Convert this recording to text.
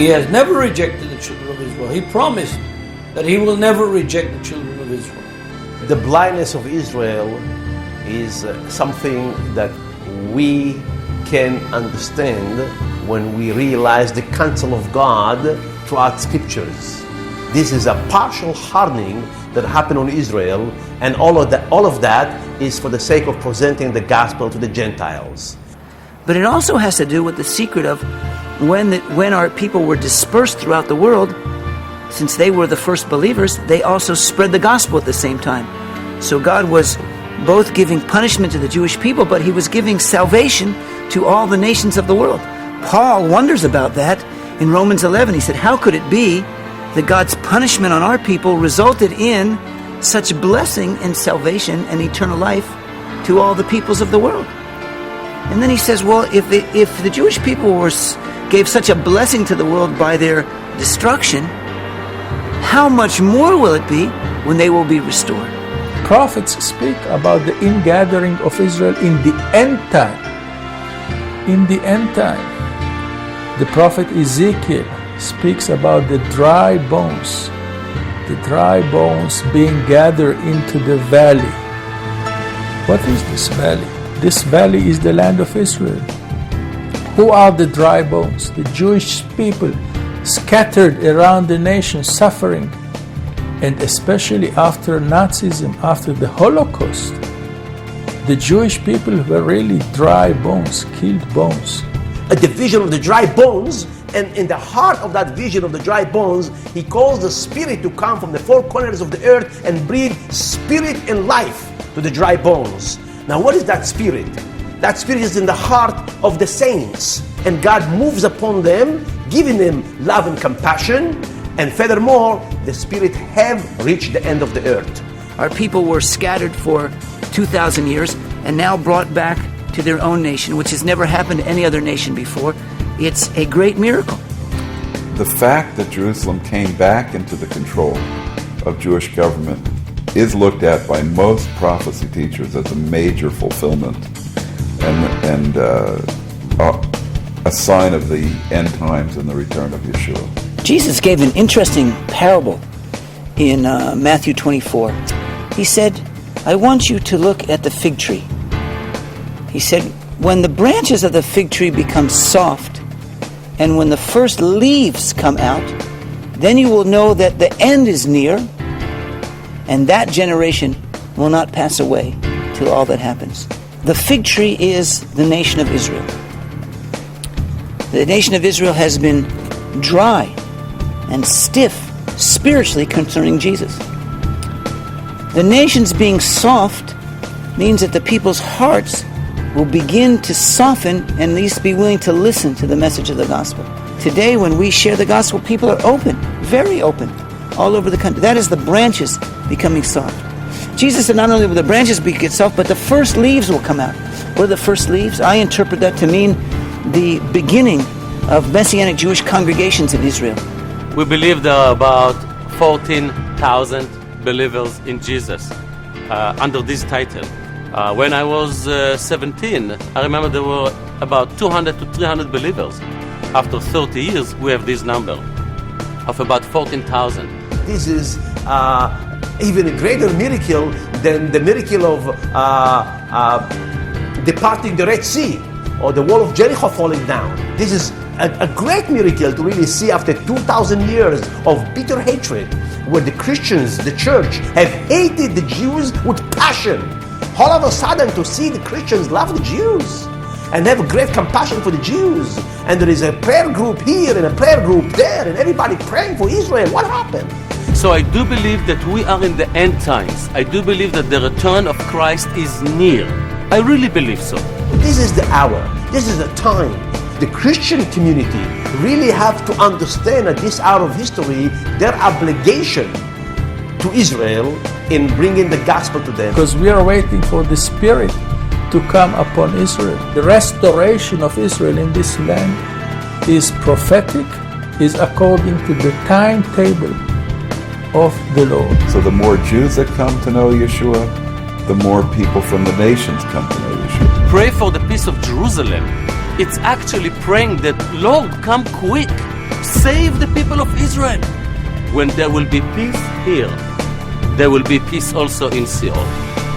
He has never rejected the children of Israel. He promised that he will never reject the children of Israel. The blindness of Israel is something that we can understand when we realize the counsel of God throughout scriptures. This is a partial hardening that happened on Israel, and all of that is for the sake of presenting the gospel to the Gentiles. But it also has to do with the secret of when our people were dispersed throughout the world. Since they were the first believers, they also spread the gospel at the same time. So God was both giving punishment to the Jewish people, but he was giving salvation to all the nations of the world. Paul wonders about that in Romans 11. He said, how could it be that God's punishment on our people resulted in such blessing and salvation and eternal life to all the peoples of the world? And then he says, well, if the Jewish people gave such a blessing to the world by their destruction, how much more will it be when they will be restored? Prophets speak about the ingathering of Israel in the end time. In the end time. The prophet Ezekiel speaks about the dry bones being gathered into the valley. What is this valley? This valley is the land of Israel. Who are the dry bones? The Jewish people scattered around the nation, suffering, and especially after Nazism, after the Holocaust, the Jewish people were really dry bones, killed bones. A division of the dry bones, and in the heart of that vision of the dry bones, he calls the Spirit to come from the four corners of the earth and breathe spirit and life to the dry bones. Now, what is that Spirit? That Spirit is in the heart of the saints, and God moves upon them, giving them love and compassion, and furthermore, the Spirit have reached the end of the earth. Our people were scattered for 2,000 years and now brought back to their own nation, which has never happened to any other nation before. It's a great miracle. The fact that Jerusalem came back into the control of Jewish government is looked at by most prophecy teachers as a major fulfillment and a sign of the end times and the return of Yeshua. Jesus gave an interesting parable in Matthew 24. He said, I want you to look at the fig tree. He said, when the branches of the fig tree become soft, and when the first leaves come out, then you will know that the end is near, and that generation will not pass away till all that happens. The fig tree is the nation of Israel. The nation of Israel has been dry and stiff spiritually concerning Jesus. The nations being soft means that the people's hearts will begin to soften and at least be willing to listen to the message of the gospel. Today, when we share the gospel, people are open, very open, all over the country. That is the branches becoming soft. Jesus said not only will the branches become soft, but the first leaves will come out. What are the first leaves? I interpret that to mean the beginning of Messianic Jewish congregations in Israel. We believe there are about 14,000 believers in Jesus under this title. When I was 17, I remember there were about 200 to 300 believers. After 30 years, we have this number of about 14,000. This is even a greater miracle than the miracle of departing the Red Sea or the wall of Jericho falling down. This is a great miracle to really see after 2,000 years of bitter hatred, where the Christians, the church, have hated the Jews with passion. All of a sudden to see the Christians love the Jews and have a great compassion for the Jews. And there is a prayer group here and a prayer group there and everybody praying for Israel. What happened? So I do believe that we are in the end times. I do believe that the return of Christ is near. I really believe so. This is the hour. This is the time. The Christian community really have to understand at this hour of history their obligation to Israel in bringing the gospel to them. Because we are waiting for the Spirit to come upon Israel. The restoration of Israel in this land is prophetic, is according to the timetable of the Lord. So the more Jews that come to know Yeshua, the more people from the nations come to know Yeshua. Pray for the peace of Jerusalem. It's actually praying that, Lord, come quick. Save the people of Israel. When there will be peace here, there will be peace also in Seoul.